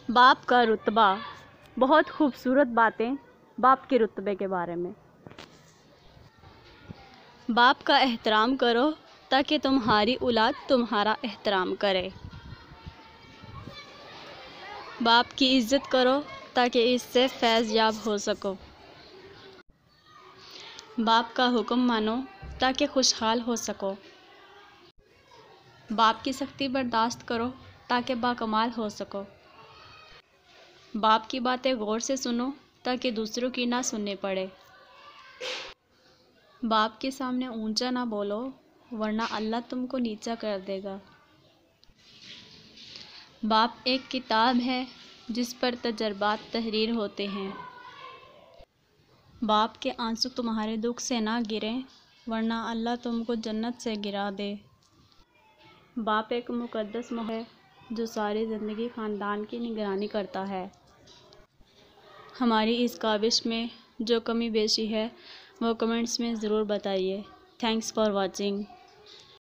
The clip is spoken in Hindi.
बाप का रुतबा। बहुत खूबसूरत बातें बाप के रुतबे के बारे में। बाप का एहतराम करो ताकि तुम्हारी औलाद तुम्हारा एहतराम करे। बाप की इज़्ज़त करो ताकि इससे फैज़ याब हो सको। बाप का हुक्म मानो ताकि खुशहाल हो सको। बाप की सख्ती बर्दाश्त करो ताकि बाकमाल हो सको। बाप की बातें गौर से सुनो ताकि दूसरों की ना सुननी पड़े। बाप के सामने ऊंचा ना बोलो वरना अल्लाह तुमको नीचा कर देगा। बाप एक किताब है जिस पर तजर्बात तहरीर होते हैं। बाप के आंसू तुम्हारे दुख से ना गिरें वरना अल्लाह तुमको जन्नत से गिरा दे। बाप एक मुक़द्दस है जो सारी ज़िंदगी ख़ानदान की निगरानी करता है। हमारी इस काविश में जो कमी बेशी है वो कमेंट्स में ज़रूर बताइए। Thanks for watching.